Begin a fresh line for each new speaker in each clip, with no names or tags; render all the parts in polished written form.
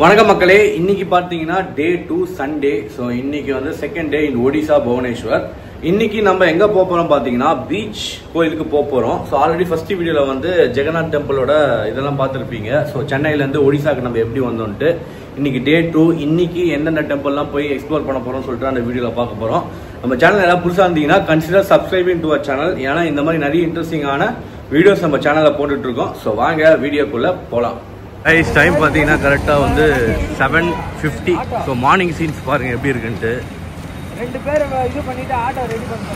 வணக்கம் மக்களே, இன்னைக்கு பார்த்தீங்கன்னா டே 2 சண்டே. ஸோ இன்னைக்கு வந்து செகண்ட் டே இன் ஒடிசா புவனேஸ்வர். இன்னைக்கு நம்ம எங்க போக போறோம் பார்த்தீங்கன்னா பீச் கோயிலுக்கு போக போறோம். ஸோ ஆல்ரெடி ஃபர்ஸ்ட் வீடியோல வந்து ஜெகநாத் டெம்பிளோட இதெல்லாம் பார்த்துருப்பீங்க. ஸோ சென்னையில இருந்து ஒடிசாக்கு நம்ம எப்படி வந்தோம்ட்டு. இன்னைக்கு டே 2. இன்னைக்கு எந்தெந்த டெம்பிள்லாம் போய் எக்ஸ்ப்ளோர் பண்ண போறோம்னு சொல்லிட்டு அந்த வீடியோல பார்க்க போறோம். நம்ம சேனல் எல்லாம் புதுசாக இருந்தீங்கன்னா consider subscribing to our channel. ஏன்னா இந்த மாதிரி நிறைய இன்ட்ரெஸ்டிங்கான வீடியோஸ் நம்ம சேனல்ல போட்டுட்டு இருக்கோம். ஸோ வாங்க வீடியோக்குள்ள போகலாம். டைம் பார்த்தீங்கன்னா கரெக்டாக வந்து 7:50. ஸோ மார்னிங் சீன்ஸ் பாருங்கள் எப்படி இருக்குன்ட்டு.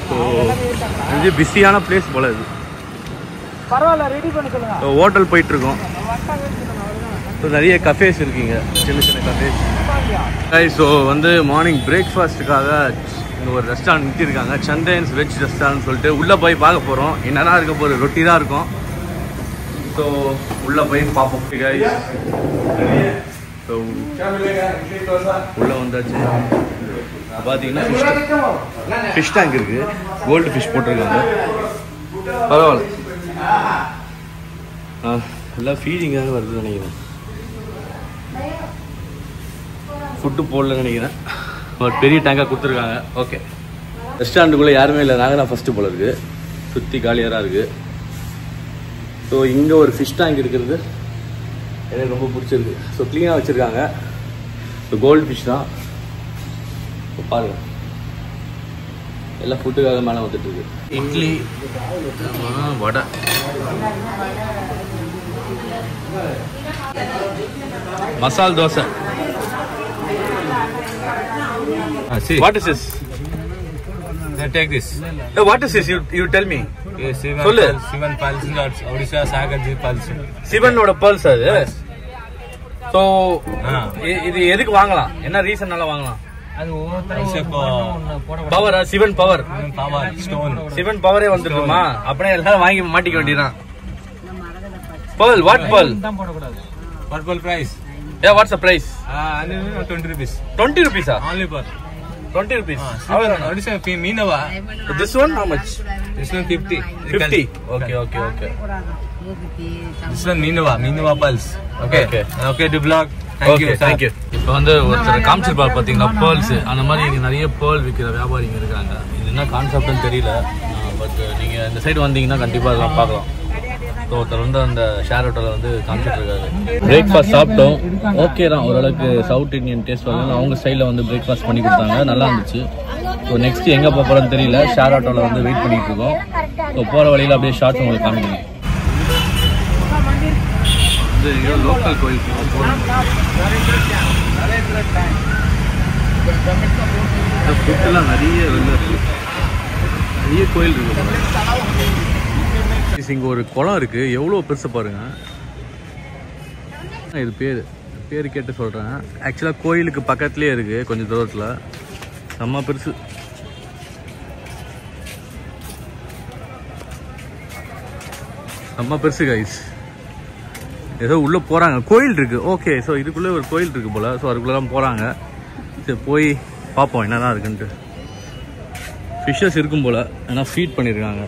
ஸோ இது பிஸியான பிளேஸ் போல இது. ஸோ ஹோட்டல் போயிட்டுருக்கோம். ஸோ நிறைய கஃபேஸ் இருக்குங்க, சின்ன சின்ன கஃபேஸ். ஸோ வந்து மார்னிங் பிரேக்ஃபாஸ்ட்டுக்காக இங்கே ஒரு ரெஸ்டாரண்ட் நிறுத்திருக்காங்க, சந்தேன்ஸ் வெஜ் ரெஸ்டாரண்ட் சொல்லிட்டு. உள்ளே போய் பார்க்க போகிறோம். என்னதான் இருக்க போகிற ரொட்டி தான் இருக்கும். ஸோ உள்ளே போய் பார்ப்போம். ஸோ உள்ளே வந்தாச்சு. பார்த்தீங்கன்னா ஃபிஷ் டேங்க் இருக்குது, கோல்டு ஃபிஷ் போட்டிருக்காங்க. பரவாயில்ல, எல்லாம் ஃபீடிங்காக வருதுன்னு நினைக்கிறேன். ஃபுட்டு போடலன்னு நினைக்கிறேன். ஒரு பெரிய டேங்காக கொடுத்துருக்காங்க. ஓகே, ரெஸ்டாரண்ட்டுக்குள்ளே யாருமே இல்லை, நாங்கள் தான் ஃபஸ்ட்டு போல இருக்குது. சுற்றி காலியாக தான் இருக்குது. ஸோ இங்கே ஒரு ஃபிஷ் டேங்க் இருக்கிறது எனக்கு ரொம்ப பிடிச்சிருக்கு. ஸோ க்ளீனாக வச்சுருக்காங்க. ஸோ கோல்டு ஃபிஷ் தான். ஸோ பாருங்கள், எல்லாம் ஃபுட்டுக்காக மேலே வந்துட்டுருக்கு. இட்லி, வடை, மசால் dosa. What is this?
Take this.
What is this? You tell me.
Sivan pulse, Odisha Sagarji pulse.
சிவனோட பல்ஸ் அது. ஸோ இது எதுக்கு வாங்கலாம், என்ன ரீசன்னால வாங்கலாம்? பவர், சிவன் பவர், சிவன் பவரே வந்துருக்குமா? அப்படியே எல்லாரும் வாங்கி மாட்டிக்க வேண்டியதான். pearl, what pearl?
Purple price.
Yeah, what's the price?
20 rupees.
20 rupees?
Only per
20 rupees.
Odisha Meenava.
So this one how much?
This one 50.
50. Okay.
This one Meenava pulse. Okay, the block.
Thank you. இப்போ வந்து ஒருத்தர் காமிச்சிருப்பார் பார்த்தீங்களா, pearls. அந்த மாதிரி இங்கே நிறைய pearl விற்கிற வியாபாரிங்க இருக்காங்க. இது என்ன கான்செப்ட்னு தெரியல, பட் நீங்கள் இந்த சைடு வந்தீங்கன்னா கண்டிப்பாக அதெல்லாம் பார்க்கலாம். ஸோ ஒருத்தர் வந்து அந்த ஷேர் ஹோட்டலில் வந்து காமிச்சிட்ருக்காரு. பிரேக்ஃபாஸ்ட் சாப்பிட்டோம். ஓகே தான், ஓரளவுக்கு சவுத் இந்தியன் டேஸ்ட் வந்து அவங்க ஸ்டைலில் வந்து பிரேக்ஃபாஸ்ட் பண்ணி கொடுத்தாங்க, நல்லா இருந்துச்சு. ஸோ நெக்ஸ்ட் எங்கே போக போகிறோன்னு தெரியல. ஷேர் ஹோட்டலில் வந்து வெயிட் பண்ணிகிட்டு இருக்கோம். ஸோ போகிற வழியில் அப்படியே ஷார்ட்ஸ் உங்களுக்கு காமிக்கணும். இது லோக்கல் கோயில் ஃபுட்டெல்லாம் நிறைய கோயில் இருக்கு. இங்கே ஒரு குளம் இருக்குது, எவ்வளோ பெருசு பாருங்கள். இது பேர் கேட்டு சொல்கிறேன். ஆக்சுவலாக கோயிலுக்கு பக்கத்துலேயே இருக்குது, கொஞ்சம் தூரத்தில். செம்ம பெருசு. செம்ம பெருசு கைஸ். ஏதோ உள்ளே போகிறாங்க, கோயில் இருக்குது. ஓகே, ஸோ இதுக்குள்ளே ஒரு கோயில் இருக்குது போல். ஸோ அதுக்குள்ளே தான் போகிறாங்க. சரி போய் பார்ப்போம் என்னதான் இருக்குன்ட்டு. ஃபிஷ்ஷஸ் இருக்கும் போல், ஏன்னா ஃபீட் பண்ணியிருக்காங்க.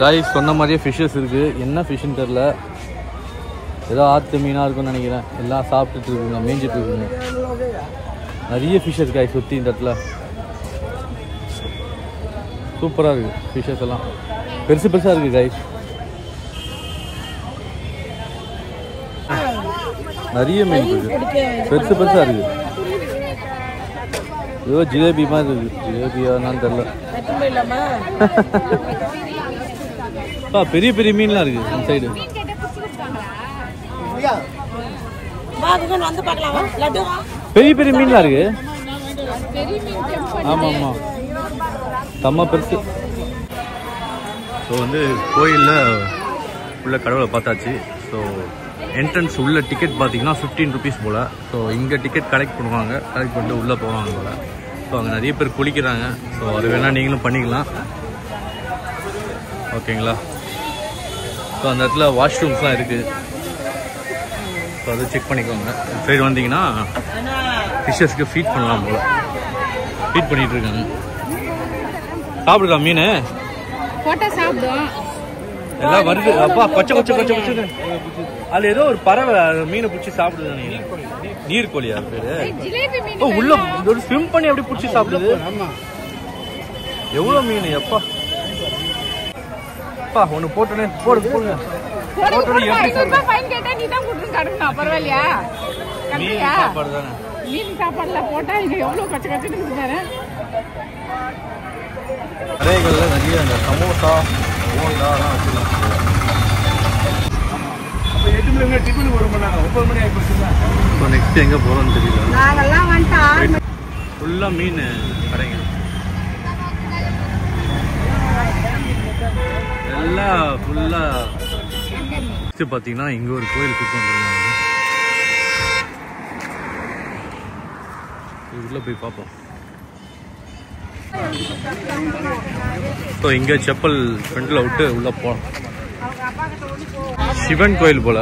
கைஸ் சொன்ன மாதிரியே ஃபிஷ்ஷஸ் இருக்குது. என்ன ஃபிஷ்ஷுன்னு தெரில, ஏதோ ஆற்று மீனாக இருக்குன்னு நினைக்கிறேன். எல்லாம் சாப்பிட்டுட்டு இருக்குங்க, மேய்ஞ்சிட்டு இருக்குங்க. நிறைய ஃபிஷ்ஷஸ் கைஸ் சுற்றி இந்த இடத்துல. சூப்பராக இருக்குது ஃபிஷ்ஷஸ் எல்லாம், பெருசு பெருசாக இருக்குது கைஸ். நிறைய மீன் இருக்குது, பெருசு பெருசாக இருக்குது. ஏதோ ஜிலேபி மாதிரி இருக்குது, ஜிலேபியான்னு தெரில. பெரிய பெரிய மீன்லாம் இருக்கு அந்த சைடு. பெரிய பெரிய மீன்லாம் இருக்கு. ஆமாம் ஆமாம், செம்ம பெருசு. ஸோ வந்து கோயிலில் உள்ள கடவுளை பார்த்தாச்சு. ஸோ என்ட்ரன்ஸ் உள்ள டிக்கெட் பார்த்தீங்கன்னா 15 rupees போல். ஸோ இங்கே டிக்கெட் கலெக்ட் பண்ணுவாங்க, கலெக்ட் பண்ணிட்டு உள்ளே போவாங்க போல். ஸோ அங்கே நிறைய பேர் குளிக்கிறாங்க. ஸோ அது வேணால் நீங்களும் பண்ணிக்கலாம். ஓகேங்களா? ஸோ அந்த இடத்துல வாஷ்ரூம்ஸ்லாம் இருக்குது. ஸோ அதை செக் பண்ணிக்கோங்க. சைடு வந்தீங்கன்னா ஃபிஷ்ஷஸ்க்கு ஃபீட் பண்ணலாம் போல். ஃபீட் பண்ணிகிட்டு இருக்காங்க. சாப்பிடுதா மீன்?
போட்டா சாப்பிடுவோம்.
எல்லாம் வருது. அப்பா கொச்சை கொச்சை கொச்சை கொச்சை. அதுல ஏதோ ஒரு பறவை மீனை பிடிச்சி சாப்பிடுது. நீர்கோழியா பேரு? உள்ள ஒரு ஸ்விம் பண்ணி அப்படி பிடிச்சி சாப்பிடுது. எவ்வளவு மீன் எப்பா அப்பா ஒண்ணு போட்டோன்னே போடுங்க போடுங்க. கடைகள்ல நிறைய அந்த சமோசா போண்டாலாம் வச்சுக்கலாம். அப்போ 8 மணிக்கு டிஃபன் வரும் பண்ணாங்க. 9 மணி ஆயிடுச்சுல. இப்போ நெக்ஸ்ட் எங்க போறோம்னு தெரியல. நாங்கெல்லாம் வந்துட்டோம். ஃபுல்லா மீன் கடைங்க. எல்லாம் ஃபுல்லா நெக்ஸ்ட் பாத்தீங்கன்னா இங்க ஒரு கோயில் கூட்டு வந்துருக்காங்க. உள்ள போய் பார்ப்போம். ஸோ இங்கே செப்பல் ஃப்ரண்ட்ல விட்டு உள்ள போகலாம். சிவன் கோயில் போல.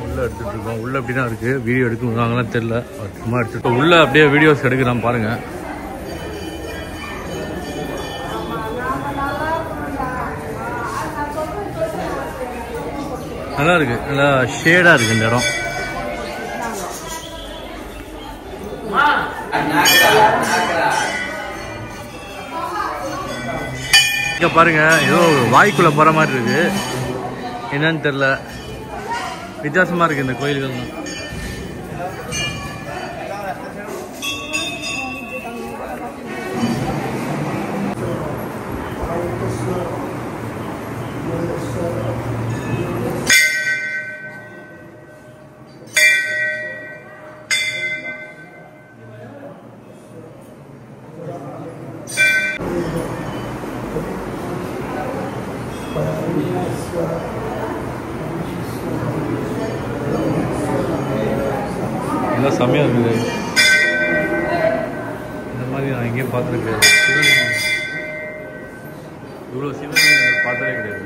உள்ள எடுத்துட்டு இருக்கோம். உள்ள எப்படிதான் இருக்கு, வீடியோ எடுக்கணும்னாங்கலாம் தெரியல. சும்மா எடுத்துட்டு உள்ள அப்படியே வீடியோஸ் எடுக்கலாம் பாருங்க. நல்லா இருக்கு, நல்லா ஷேடா இருக்கு இந்த இடம். இங்க பாருங்க, ஏதோ வாய்க்குள்ள போற மாதிரி இருக்கு. என்னன்னு தெரியல, வித்தியாசமா இருக்கு இந்த கோயில்கள். எல்லாம் செம்மையா இருக்குது. இந்த மாதிரி நான் எங்கேயும் பார்த்தது கிடையாது. சிவலிங்கம் இவ்வளோ சிவலிங்கம் பார்த்ததே கிடையாது.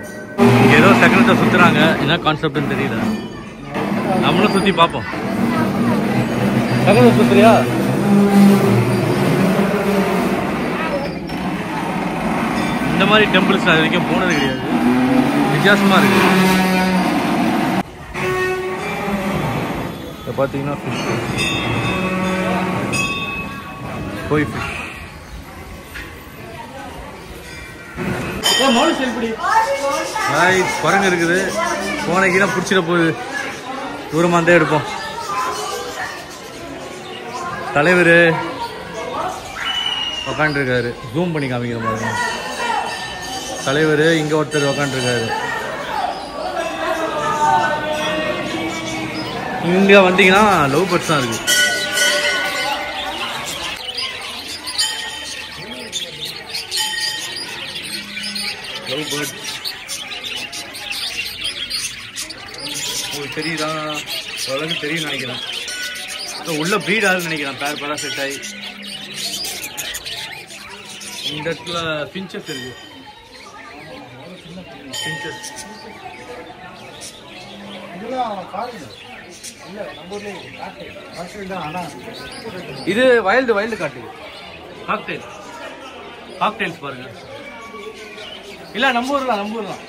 இங்கே ஏதோ செகண்டை சுற்றுறாங்க, என்ன கான்செப்ட்னு தெரியல. நம்மளும் சுற்றி பார்ப்போம். செகண்டை சுற்றுறியா? இந்த மாதிரி டெம்பிள்ஸ் அது வரைக்கும் போனது கிடையாது. வித்தியாசமாக இருக்கு. இதை பார்த்தீங்கன்னா ஃபிஷ், கோய் ஃபிஷ். குரங்கு இருக்குது. போனைக்கெல்லாம் பிடிச்சிட போகுது. தூரமாக இருந்தால் எடுப்போம். தலைவர் உக்காண்டிருக்காரு. ஜூம் பண்ணி காமிக்கிற மாதிரி. தலைவர் இங்கே ஒருத்தர் உக்காண்டிருக்காரு. இங்கே வந்தீங்கன்னா லவ் பேர்ட்ஸ் தான் இருக்கு. லவ் பேர்ட்ஸ் உங்களுக்கு தெரியுதா? ஓரளவுக்கு தெரியும் நினைக்கிறேன். உள்ள ப்ரீட் ஆகுதுன்னு நினைக்கிறேன். பேர் பேரா செட் ஆகி. இந்த இடத்துல பிஞ்சஸ் இருக்கு. பிஞ்சஸ் இது வைல்டு காட்டு. காக்டெயில்ஸ் பாருங்க. இல்ல நம்ம ஊர்லாம்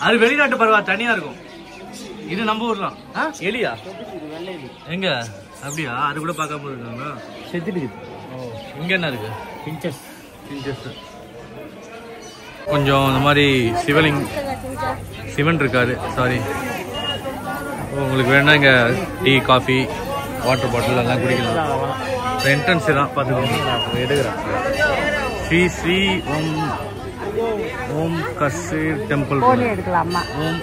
அது வெளிநாட்டு பறவை தனியா இருக்கும். இது நம்ம ஊர்லாம். எலியா எங்க? அப்படியா? அது கூட பார்க்காம இருக்காங்க. செத்துட்டு. இங்க என்ன இருக்கு? பிஞ்சஸ். கொஞ்சம் இந்த மாதிரி சிவன் இருக்காரு. சாரி, உங்களுக்கு வேணா இங்க டீ, காஃபி, வாட்டர் பாட்டில் எல்லாம் குடிக்கலாம். என்ட்ரன்ஸ் தான் பார்த்துக்கோங்க. எடுக்கிறேன். ஸ்ரீ ஓம் கசீர் டெம்பிள். ஓம்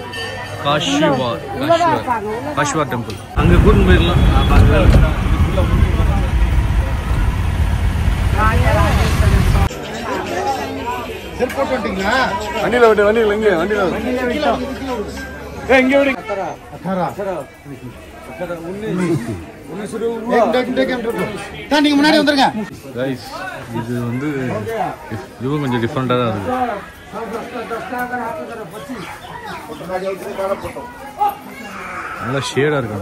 காஷ்வார் டெம்பிள். அங்கே கூட்டு போயிடலாம். வண்டியில விட்டு எங்க வண்டியில எங்க விடு.
முன்னாடி வந்துருங்க.
இது வந்து இதுவும் கொஞ்சம் டிஃப்ரெண்டா தான் இருக்கு. நல்லா ஷேடா இருக்கு.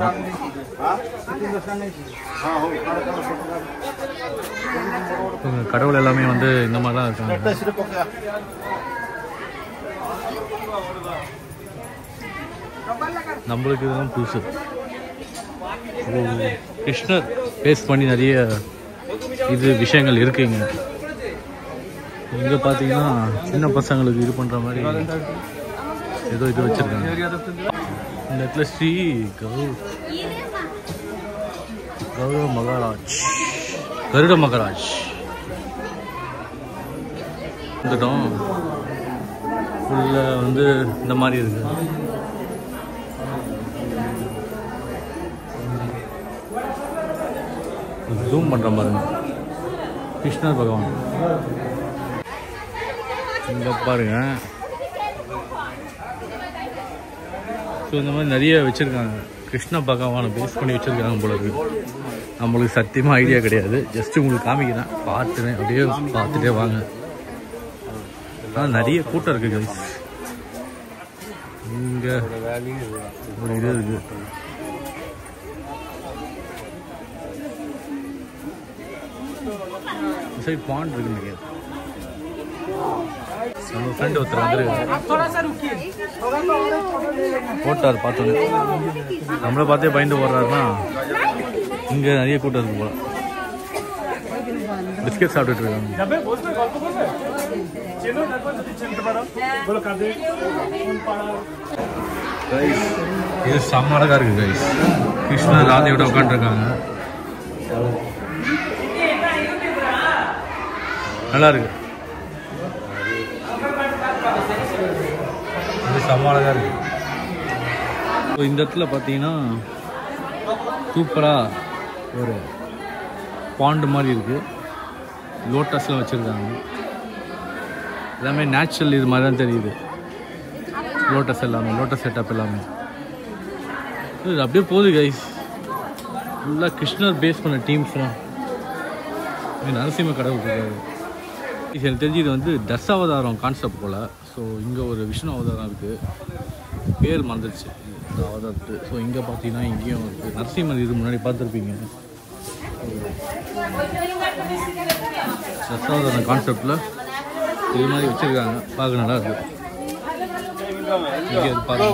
கடவுள் எல்லாமே வந்து இந்த மாதிரி தான் இருக்காங்க. நம்மளுக்கு இதுதான் புதுசு. கிருஷ்ணர் பேஸ் பண்ணி நிறைய விஷயங்கள் இருக்குங்க. இங்கே பார்த்தீங்கன்னா சின்ன பசங்களுக்கு இது பண்ணுற மாதிரி ஏதோ இது வச்சுருக்காங்க. இந்த இடத்துல ஸ்ரீ கருட மகாராஜ் வந்துட்டோம். உள்ள வந்து இந்த மாதிரி இருக்கு. ஜூம் பண்ணுற பாருங்க, கிருஷ்ணர் பகவான் இங்கே பாருங்க. ஸோ இந்த மாதிரி நிறைய வச்சுருக்காங்க. கிருஷ்ண பகவானை பேஸ் பண்ணி வச்சுருக்காங்க போல இருக்கு. நம்மளுக்கு சத்தியமாக ஐடியா கிடையாது. ஜஸ்ட்டு உங்களுக்கு காமிக்கிறேன், பார்த்துனேன் அப்படியே பார்த்துட்டே வாங்க. ஆனால் நிறைய கூட்டம் இருக்குது கைஸ். இங்கே ஒரு இது இருக்குது. சைட் பாண்ட் இருக்கு நினைக்கிறேன். நம்ம ஃப்ரெண்ட் ஒருத்தர் வந்து போட்டார் பார்த்தோன்னே. நம்மளை பார்த்தே பயந்து ஓடுறாருன்னா இங்கே நிறைய கூட்டம் இருக்கு போல. பிஸ்கெட் சாப்பிட்டுட்டு இருக்காங்க. இது செம்ம அழகா இருக்கு கைஸ். கிருஷ்ணர் ராதையோட உட்காந்துருக்காங்க. நல்லா இருக்கு. இது செம்ம அழகா இருக்கு. இந்த இடத்துல பார்த்தீங்கன்னா சூப்பராக ஒரு பாண்டு மாதிரி இருக்குது. லோட்டஸ்லாம் வச்சுருக்காங்க. எல்லாமே நேச்சுரல் இது மாதிரி தான் தெரியுது. லோட்டஸ் எல்லாமே, லோட்டஸ் செட்டப் எல்லாமே இது அப்படியே போகுது கைஸ். ஃபுல்லாக கிருஷ்ணர் பேஸ் பண்ண டீம்ஸ்லாம். இது நரசிம்ம கடவுள் இருக்காரு. எனக்கு தெரிஞ்சு இது வந்து தசாவதாரம் கான்செப்ட் போல். ஸோ இங்கே ஒரு விஷ்ணு அவதாரம் இருக்குது, பேர் மறந்துடுச்சு இந்த அவதாரத்து. ஸோ இங்கே பார்த்தீங்கன்னா இங்கேயும் இருக்குது. நரசிம்மர் இது முன்னாடி பார்த்துருப்பீங்க. தசாவதாரம் கான்செப்டில் இது மாதிரி வச்சுருக்காங்க. பார்க்க நல்லா இருக்குது. இங்கே பாருங்க.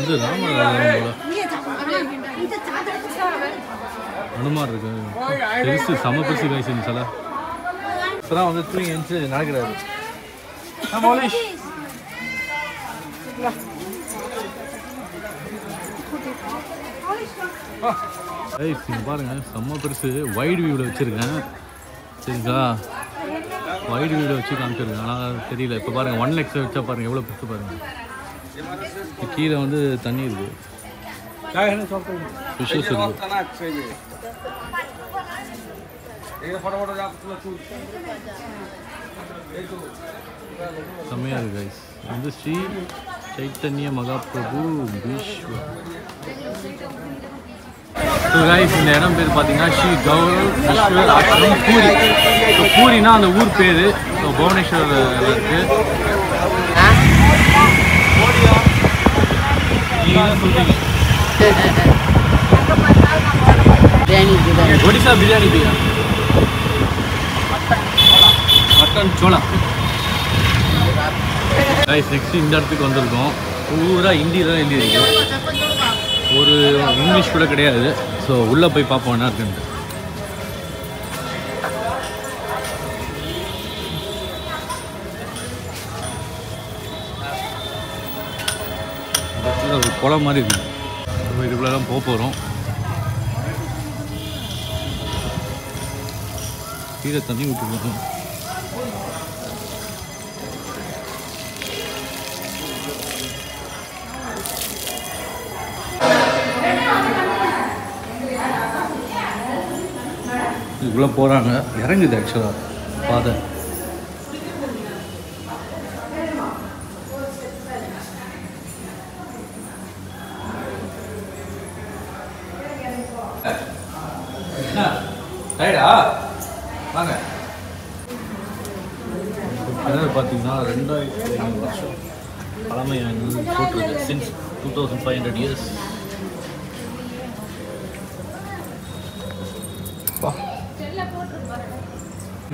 இது ராமர் அனுமார் இருக்கு. பெருசு செம பெருசு கைஸ். இந்த சிலை இப்போதான் வந்து தூங்கி எழுந்து நடக்கிறாரு. பாருங்க செம்ம பெருசு. வைடு வியூவில் வச்சுருக்கேன். சரிங்களா, வைடு வியூவில் வச்சு காமிச்சிருக்கேன். ஆனால் தெரியல. இப்போ பாருங்கள் 1 லட்சம் வச்சா பாருங்கள் எவ்வளோ பெருசு பாருங்கள். கீழே வந்து தண்ணி இருக்குது. ஃபிஷ்ஷஸ் இருக்குது. செம்மையாக இருக்குது கைஸ். வந்து ஸ்ரீ சைத்தன்ய மகாபிரபு பீஷ்வர். ஸோ கைஸ் இந்த இடம் பேர் பார்த்தீங்கன்னா ஸ்ரீ கௌரீஸ்வர் ஆசிரமம் பூரி. ஸோ பூரினா அந்த ஊர் பேர். ஸோ புவனேஸ்வர் இருக்குது. ஒடிசா பிரியாணி பையா, மட்டன் சோளா. நெக்ஸ்ட் இந்த இடத்துக்கு வந்திருக்கோம். பூரா ஹிந்தியில் தான் எழுதியிருக்கு, ஒரு இங்கிலீஷ் கூட கிடையாது. ஸோ உள்ளே போய் பார்ப்போம் என்ன இருக்குன்ட்டு. ஒரு குளம் மாதிரி இருக்குது. இதுக்குள்ளே தான் போக போகிறோம். கீழே தண்ணி விட்டுருக்கோம். இதுக்குள்ளே போகிறாங்க. இறங்குது ஆக்சுவலாக பாதை. டயர்டா வாங்க. கிணறு பார்த்தீங்கன்னா 2500 வருஷம் பழமையான போட்டிருக்கு. Since 2500 years.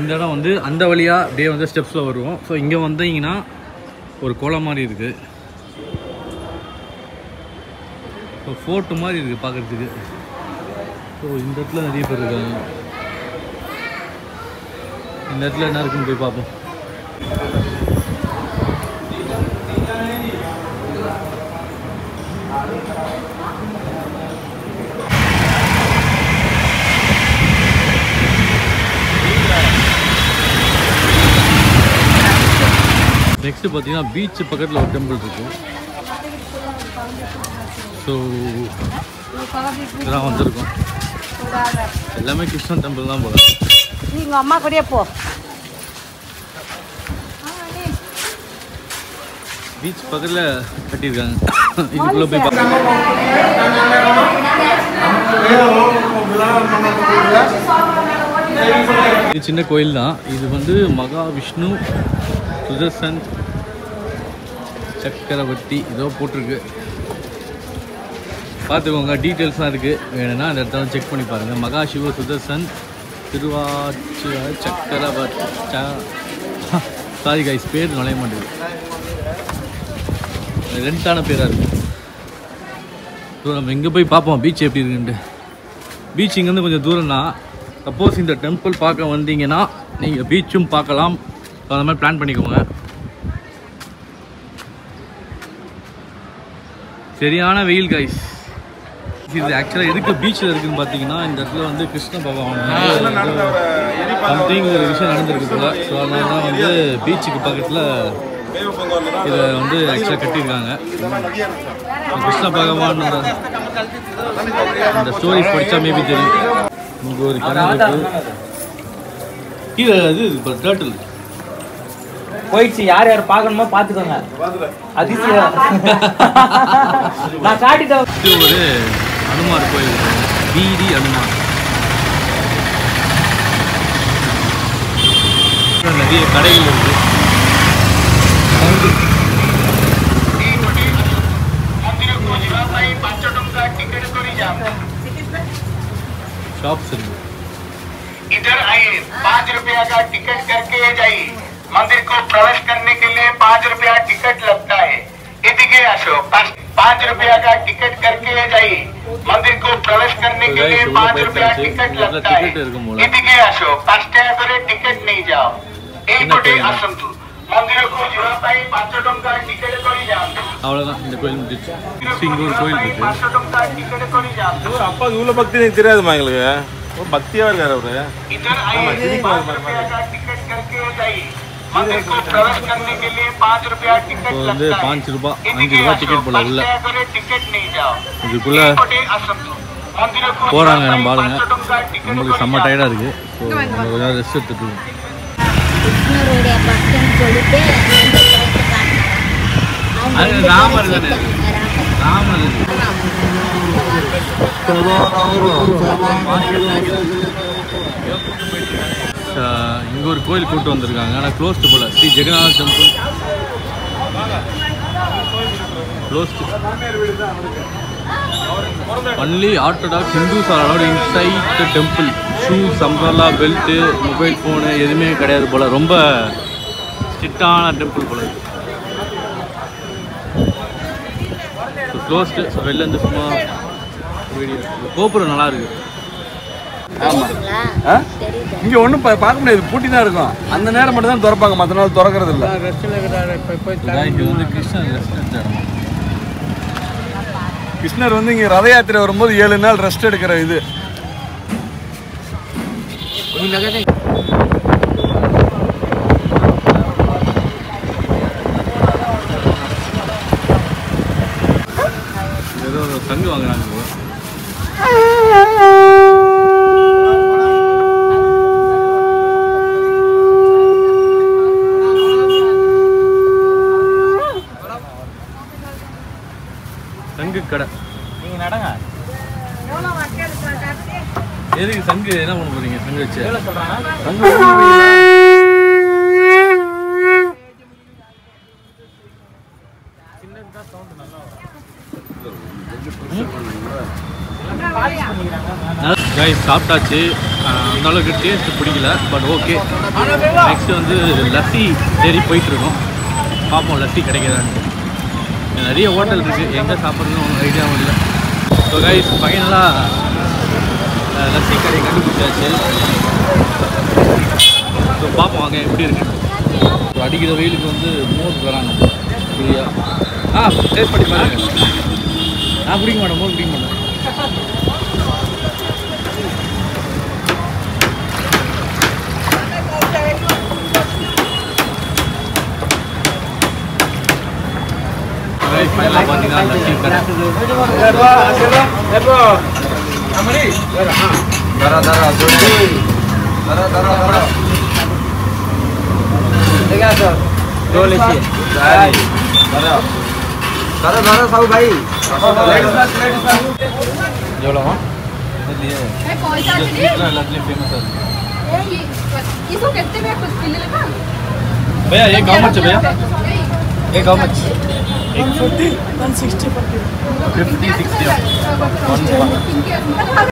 இந்த இடம் வந்து அந்த வழியாக அப்படியே வந்து ஸ்டெப்ஸில் வருவோம். ஸோ இங்கே வந்தீங்கன்னா ஒரு குளம் மாதிரி இருக்குது. ஸோ ஃபோர்ட்டு மாதிரி இருக்குது பார்க்குறதுக்கு. ஸோ இந்த இடத்துல நிறைய பேர் இருக்காங்க. இந்த இடத்துல என்ன இருக்குன்னு போய் பார்ப்போம். நெக்ஸ்ட்டு பார்த்தீங்கன்னா பீச்சு பக்கத்தில் ஒரு டெம்பிள் இருக்குது. ஸோ இதெல்லாம் வந்திருக்கோம். எல்லாமே கிருஷ்ணன் டெம்பிள் தான் போல.
நீங்கள் அம்மா கூடயே போ.
பீச் பக்கத்தில் கட்டியிருக்காங்க. இதுக்குள்ளே போய் பார்க்க இது சின்ன கோயில் தான். இது வந்து மகாவிஷ்ணு சுதர்சன் சக்கரவர்த்தி ஏதோ போட்டிருக்கு. பார்த்துக்கோங்க, டீட்டெயில்ஸ்லாம் இருக்குது. வேணும்னா அந்த இடத்துல செக் பண்ணி பாருங்கள். மகாசிவ சுதர்சன் திருவாச்சு சக்கரவர்த்தி. சாரி கைஸ், பேர் நுழைய மாட்டேங்குது. ரெண்டான பேராக இருக்குது. ஸோ நம்ம இங்கே போய் பார்ப்போம் பீச் எப்படி இருக்குன்ட்டு. பீச் இங்கேருந்து கொஞ்சம் தூரம் தான். சப்போஸ் இந்த டெம்பிள் பார்க்க வந்தீங்கன்னா நீங்கள் பீச்சும் பார்க்கலாம். ஸோ அந்த மாதிரி பிளான் பண்ணிக்கோங்க. சரியான வெயில் கைஸ். இது ஆக்சுவலாக எதுக்கு பீச்சில் இருக்குதுன்னு பார்த்தீங்கன்னா, இந்த இடத்துல வந்து கிருஷ்ண பகவான் சம்திங் ஒரு விஷயம் நடந்திருக்கு போல. ஸோ அதனால தான் வந்து பீச்சுக்கு பக்கத்தில் இதை வந்து ஆக்சுவலாக கட்டியிருக்காங்க. கிருஷ்ண பகவான் அந்த ஸ்டோரிஸ் படித்தா மேபி தெரியும். இங்கே ஒரு கிணறு இருக்குது. கீழே அது இப்போ டேர்ட்டில்
போயிடுச்சு. யார் யார் பார்க்கணுமோ பார்த்துக்கோங்க. அதிசயம் நான் காட்டிட்டேன்.
ஒரு அனுமார் கோயில் இருக்குது. வீதி அனுமார். நிறைய கடைகள் இருக்குது. शॉप्स
इधर आइए, 5 रुपया का टिकट करके जाइए। मंदिर को प्रवेश करने के लिए 5 रुपया टिकट लगता है। इधर अशोक 5 रुपया का टिकट करके जाइए। मंदिर को प्रवेश करने के लिए 5 रुपया टिकट लगता है। इधर अशोक 5 टका करे टिकट नहीं जाओ। एक कोटे आसंतु मंदिर को जुड़ा पाई 5 टका टिकट कोई जाओ।
அவ்வளவுதான். இந்த கோயில் முடிச்சு. இங்க ஒரு கோயில் இருக்கு.
5 टका टिकट कोई जाओ।
அப்பா இவ்வளோ பக்தி எனக்கு தெரியாதுமா எங்களுக்கு. ரொம்ப பக்தியாக இருக்காரு அவரு.
इधर आइए, 5 रुपया का टिकट करके जाइए। मंदिर को प्रवेश करने के लिए 5 रुपया टिकट
இப்போ
लगता
வந்து
है।
5 ரூபாய் 5 ரூபாய் டிக்கெட் போல உள்ள.
टिकट नहीं जाओ।
இதுக்குள்ள போறாங்க நம்ம ஆளுங்க. நம்மளுக்கு செம்ம டயர்டாக இருக்குது. ஸோ நம்ம கொஞ்சம் ரெஸ்ட் எடுத்துட்டு இருக்கோம்.
கிருஷ்ணருடைய பக்தன் சொல்லிட்டு
அது ராமர் தானே. ராமர் இங்கே ஒரு கோயில் கூட்டு வந்திருக்காங்க. ஆனால் க்ளோஸ்டு போல. Sri Jagannath temple closed. Only orthodox Hindus are allowed inside the temple. Shoes, umbrella, belt, mobile phone எதுவுமே கிடையாது போல். ரொம்ப ஸ்ட்ரிக்டான டெம்பிள் போல். க்ளோஸ்டு. ஸோ வெளிலேருந்து சும்மா வீடியோ. கோபுரம் நல்லா இருக்கு.
இங்க ஒன்றும் பார்க்க முடியாது, பூட்டி தான் இருக்கும். அந்த நேரம் மட்டும் தான் திறப்பாங்க, மற்ற நாள் திறக்கிறது இல்லை.
இங்கே வந்து கிருஷ்ணன் ரெஸ்டாரண்ட் இடம்.
கிருஷ்ணர் வந்து இங்க ரத யாத்திரை வரும்போது 7 நாள் ரெஸ்ட் எடுக்கிற இது.
ஏதோ சங்கு வாங்குறாங்க. சங்கு கடை.
நீங்க நடங்க.
எதுக்கு சங்கு என்ன பண்ண போறீங்க? சங்கு வச்சு
சொல்றாங்க.
சங்கு கைஸ் சாப்பிட்டாச்சு. அந்த அளவுக்கு டேஸ்ட் பிடிக்கல, பட் ஓகே. நெக்ஸ்ட் வந்து லஸ்ஸி தேடி போயிட்டுருக்கோம். பார்ப்போம் லஸ்ஸி கிடைக்குதான்னு. நிறைய ஹோட்டல் இருக்குது, எங்கே சாப்பிட்றதுன்னு ஒன்றும் ஐடியாவும் இல்லை. ஸோ கைஸ் ஃபைனலாக லஸ்ஸி கடை கண்டுபிடிச்சாச்சு. ஸோ பார்ப்போம் அங்கே எப்படி இருக்குன்னு. ஸோ அடிக்கிற வெயிலுக்கு வந்து மோர் தராங்க ஃப்ரீயாக. டேஸ்ட் பண்ணி பாருங்க. நான் குடிக்க மாட்டேன், மோர் குடிக்க மாட்டேன். ஃபைனலாக பார்த்தீங்கன்னா லஸ்ஸி கடை. எவ்வளோவா எல்லாத்துலேயும் ஃபேமஸாக இருக்குது.
इसको कितने में कुछ किलो लगा
भैया ये गाँव मच भैया ये गाँव मच
150 160
50 60